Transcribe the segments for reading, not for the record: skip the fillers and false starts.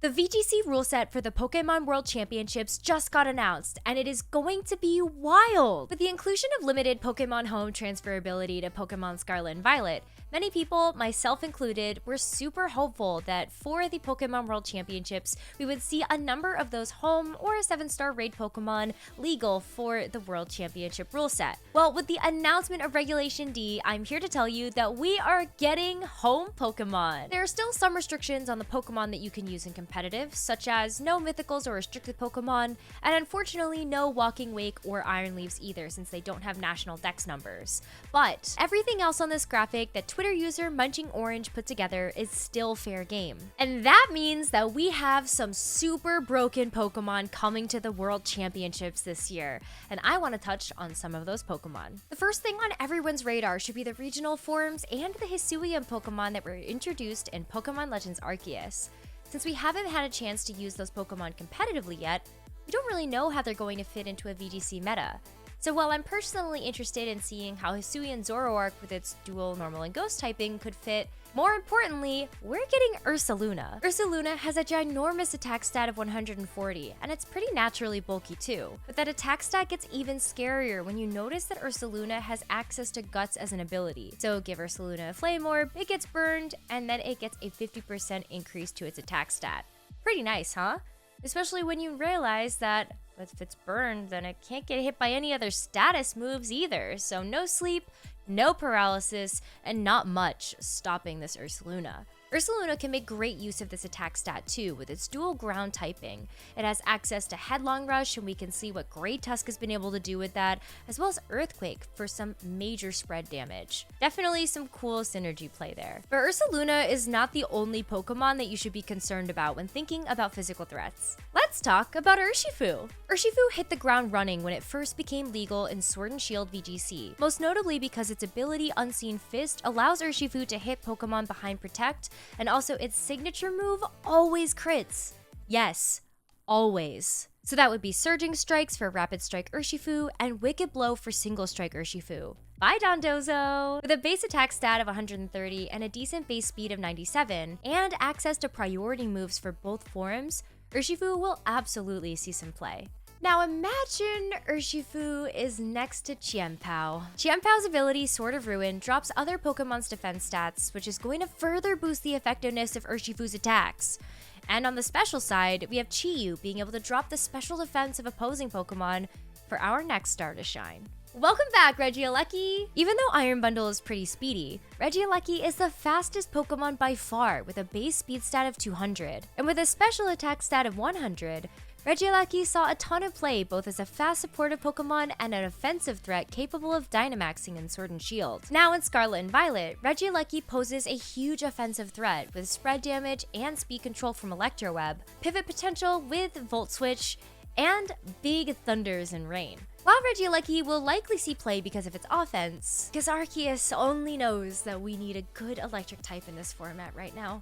The VGC rule set for the Pokemon World Championships just got announced, and it is going to be wild! With the inclusion of limited Pokemon Home transferability to Pokemon Scarlet and Violet, many people, myself included, were super hopeful that for the Pokemon World Championships, we would see a number of those home or 7-star raid Pokemon legal for the World Championship rule set. Well, with the announcement of Regulation D, I'm here to tell you that we are getting home Pokemon. There are still some restrictions on the Pokemon that you can use in competitive, such as no mythicals or restricted Pokemon, and unfortunately no Walking Wake or Iron Leaves either, since they don't have national dex numbers. But everything else on this graphic that Twitter user Munching Orange put together is still fair game. And that means that we have some super broken Pokemon coming to the World Championships this year, and I want to touch on some of those Pokemon. The first thing on everyone's radar should be the regional forms and the Hisuian Pokemon that were introduced in Pokemon Legends Arceus. Since we haven't had a chance to use those Pokemon competitively yet, we don't really know how they're going to fit into a VGC meta. So while I'm personally interested in seeing how Hisuian Zoroark with its dual normal and ghost typing could fit, more importantly, we're getting Ursuluna. Ursuluna has a ginormous attack stat of 140, and it's pretty naturally bulky too. But that attack stat gets even scarier when you notice that Ursuluna has access to Guts as an ability. So give Ursuluna a Flame Orb, it gets burned, and then it gets a 50% increase to its attack stat. Pretty nice, huh? Especially when you realize that if it's burned, then it can't get hit by any other status moves either. So no sleep, no paralysis, and not much stopping this Ursuluna. Ursuluna can make great use of this attack stat too, with its dual ground typing. It has access to Headlong Rush, and we can see what Great Tusk has been able to do with that, as well as Earthquake for some major spread damage. Definitely some cool synergy play there. But Ursuluna is not the only Pokemon that you should be concerned about when thinking about physical threats. Let's talk about Urshifu. Urshifu hit the ground running when it first became legal in Sword and Shield VGC, most notably because its ability Unseen Fist allows Urshifu to hit Pokemon behind Protect, and also its signature move always crits. Yes, always. So that would be Surging Strikes for Rapid Strike Urshifu and Wicked Blow for Single Strike Urshifu. Bye, Dondozo! With a base attack stat of 130 and a decent base speed of 97, and access to priority moves for both forms, Urshifu will absolutely see some play. Now imagine Urshifu is next to Qianpao. Qianpao's ability, Sword of Ruin, drops other Pokemon's defense stats, which is going to further boost the effectiveness of Urshifu's attacks. And on the special side, we have Chiyu being able to drop the special defense of opposing Pokemon for our next star to shine. Welcome back, Regieleki! Even though Iron Bundle is pretty speedy, Regieleki is the fastest Pokemon by far with a base speed stat of 200. And with a special attack stat of 100, Regieleki saw a ton of play both as a fast supportive Pokemon and an offensive threat capable of Dynamaxing in Sword and Shield. Now in Scarlet and Violet, Regieleki poses a huge offensive threat with spread damage and speed control from Electroweb, pivot potential with Volt Switch, and big thunders and rain. While Regieleki will likely see play because of its offense, because Arceus only knows that we need a good electric type in this format right now.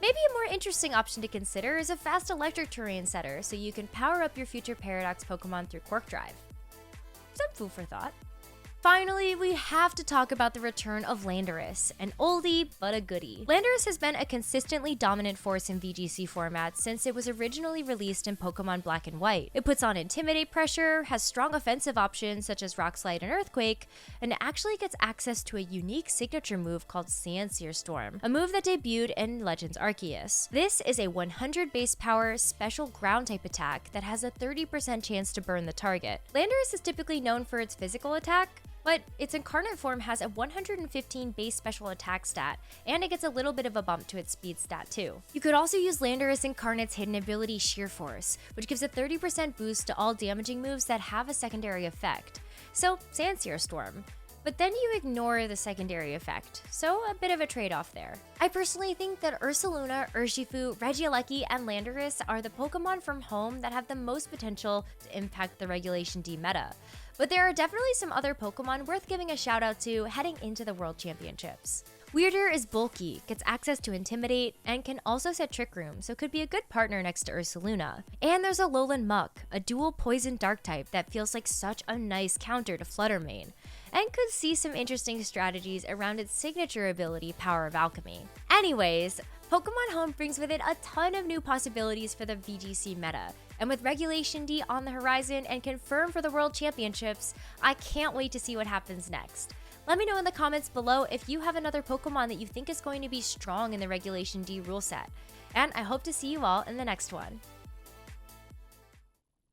Maybe a more interesting option to consider is a fast electric terrain setter, so you can power up your future Paradox Pokemon through Quark Drive. Some food for thought. Finally, we have to talk about the return of Landorus, an oldie but a goodie. Landorus has been a consistently dominant force in VGC formats since it was originally released in Pokemon Black and White. It puts on Intimidate pressure, has strong offensive options such as Rock Slide and Earthquake, and actually gets access to a unique signature move called Sandsear Storm, a move that debuted in Legends Arceus. This is a 100 base power special ground type attack that has a 30% chance to burn the target. Landorus is typically known for its physical attack, but its incarnate form has a 115 base special attack stat, and it gets a little bit of a bump to its speed stat too. You could also use Landorus Incarnate's hidden ability Sheer Force, which gives a 30% boost to all damaging moves that have a secondary effect. So, Sandsear Storm. But then you ignore the secondary effect, so a bit of a trade-off there. I personally think that Ursuluna, Urshifu, Regieleki, and Landorus are the Pokemon from home that have the most potential to impact the Regulation D meta. But there are definitely some other Pokemon worth giving a shout out to heading into the World Championships. Weirder is bulky, gets access to Intimidate, and can also set Trick Room, so could be a good partner next to Ursuluna. And there's Alolan Muck, a dual poison dark type that feels like such a nice counter to Fluttermane. and could see some interesting strategies around its signature ability, Power of Alchemy. Anyways, Pokemon Home brings with it a ton of new possibilities for the VGC meta, and with Regulation D on the horizon and confirmed for the World Championships, I can't wait to see what happens next. Let me know in the comments below if you have another Pokemon that you think is going to be strong in the Regulation D rule set. And I hope to see you all in the next one.